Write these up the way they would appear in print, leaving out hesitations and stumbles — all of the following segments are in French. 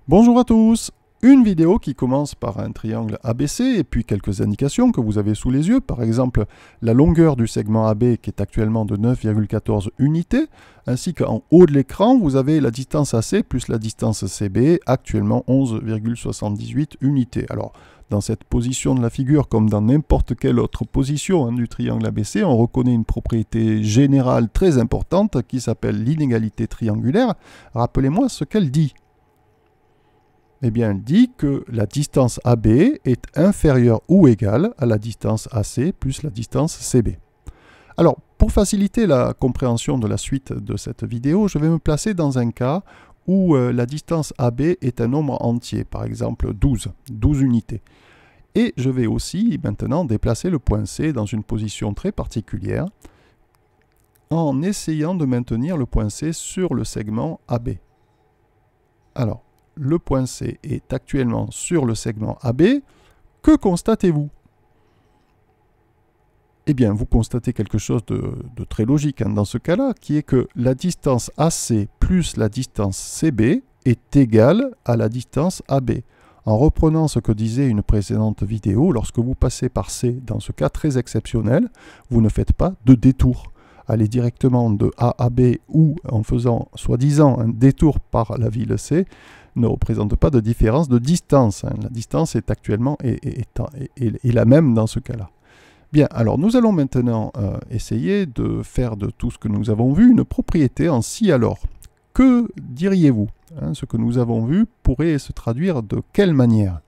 Bonjour à tous. Une vidéo qui commence par un triangle ABC et puis quelques indications que vous avez sous les yeux. Par exemple, la longueur du segment AB qui est actuellement de 9,14 unités, ainsi qu'en haut de l'écran, vous avez la distance AC plus la distance CB, actuellement 11,78 unités. Alors, dans cette position de la figure, comme dans n'importe quelle autre position du triangle ABC, on reconnaît une propriété générale très importante qui s'appelle l'inégalité triangulaire. Rappelez-moi ce qu'elle dit. Eh bien, elle dit que la distance AB est inférieure ou égale à la distance AC plus la distance CB. Alors, pour faciliter la compréhension de la suite de cette vidéo, je vais me placer dans un cas où la distance AB est un nombre entier, par exemple 12 unités. Et je vais aussi maintenant déplacer le point C dans une position très particulière en essayant de maintenir le point C sur le segment AB. Alors, le point C est actuellement sur le segment AB. Que constatez-vous? Eh bien, vous constatez quelque chose de très logique dans ce cas-là, qui est que la distance AC plus la distance CB est égale à la distance AB. En reprenant ce que disait une précédente vidéo, lorsque vous passez par C, dans ce cas très exceptionnel, vous ne faites pas de détour. Aller directement de A à B ou en faisant soi-disant un détour par la ville C ne représente pas de différence de distance. La distance est actuellement est la même dans ce cas-là. Bien, alors nous allons maintenant essayer de faire de tout ce que nous avons vu une propriété en si alors. Que diriez-vous? Ce que nous avons vu pourrait se traduire de quelle manière?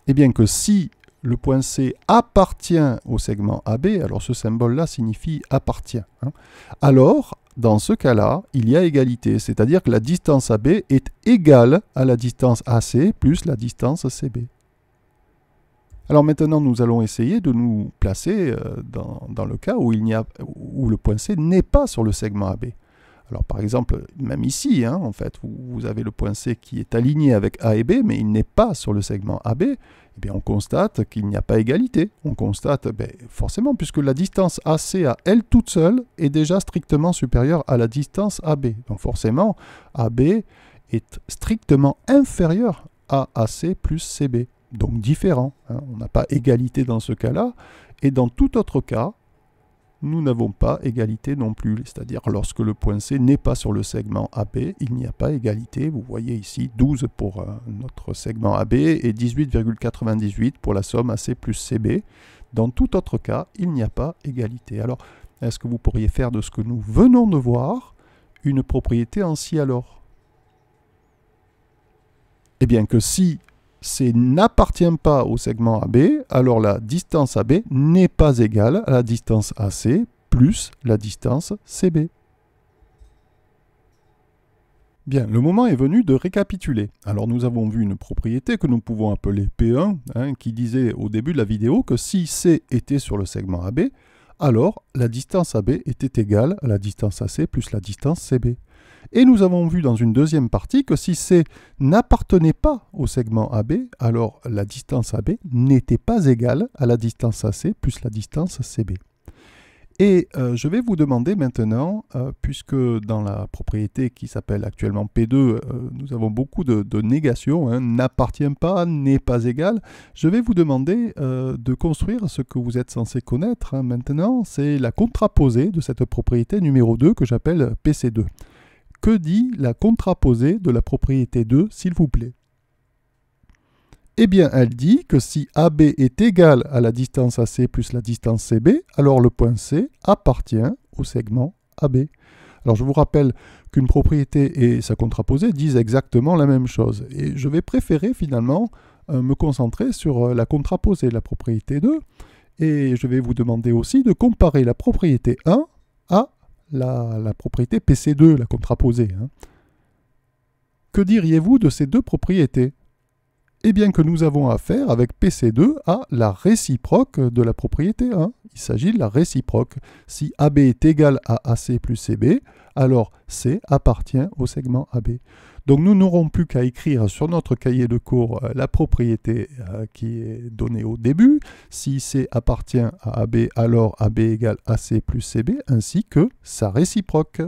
Eh bien que si le point C appartient au segment AB, alors ce symbole-là signifie appartient. Alors, dans ce cas-là, il y a égalité, c'est-à-dire que la distance AB est égale à la distance AC plus la distance CB. Alors maintenant, nous allons essayer de nous placer dans le cas où le point C n'est pas sur le segment AB. Alors par exemple, même ici, en fait, vous avez le point C qui est aligné avec A et B, mais il n'est pas sur le segment AB. Eh bien, on constate qu'il n'y a pas égalité. On constate, forcément, puisque la distance AC à elle toute seule est déjà strictement supérieure à la distance AB. Donc forcément, AB est strictement inférieur à AC plus CB. Donc différent. On n'a pas égalité dans ce cas-là. Et dans tout autre cas, nous n'avons pas égalité non plus, c'est-à-dire lorsque le point C n'est pas sur le segment AB, il n'y a pas égalité. Vous voyez ici 12 pour notre segment AB et 18,98 pour la somme AC plus CB. Dans tout autre cas, il n'y a pas égalité. Alors, est-ce que vous pourriez faire de ce que nous venons de voir une propriété en si alors? Eh bien que si C n'appartient pas au segment AB, alors la distance AB n'est pas égale à la distance AC plus la distance CB. Bien, le moment est venu de récapituler. Alors nous avons vu une propriété que nous pouvons appeler P1, qui disait au début de la vidéo que si C était sur le segment AB, alors la distance AB était égale à la distance AC plus la distance CB. Et nous avons vu dans une deuxième partie que si C n'appartenait pas au segment AB, alors la distance AB n'était pas égale à la distance AC plus la distance CB. Et je vais vous demander maintenant, puisque dans la propriété qui s'appelle actuellement P2, nous avons beaucoup de négations, n'appartient pas, n'est pas égal, je vais vous demander de construire ce que vous êtes censé connaître maintenant, c'est la contraposée de cette propriété numéro 2 que j'appelle PC2. Que dit la contraposée de la propriété 2, s'il vous plaît? Eh bien, elle dit que si AB est égal à la distance AC plus la distance CB, alors le point C appartient au segment AB. Alors, je vous rappelle qu'une propriété et sa contraposée disent exactement la même chose. Et je vais préférer finalement me concentrer sur la contraposée de la propriété 2. Et je vais vous demander aussi de comparer la propriété 1 à la propriété PC2, la contraposée. Que diriez-vous de ces deux propriétés? Eh bien que nous avons affaire avec PC2 à la réciproque de la propriété 1. Il s'agit de la réciproque. Si AB est égal à AC plus CB, alors C appartient au segment AB. Donc nous n'aurons plus qu'à écrire sur notre cahier de cours la propriété qui est donnée au début. Si C appartient à AB, alors AB égale AC plus CB, ainsi que sa réciproque.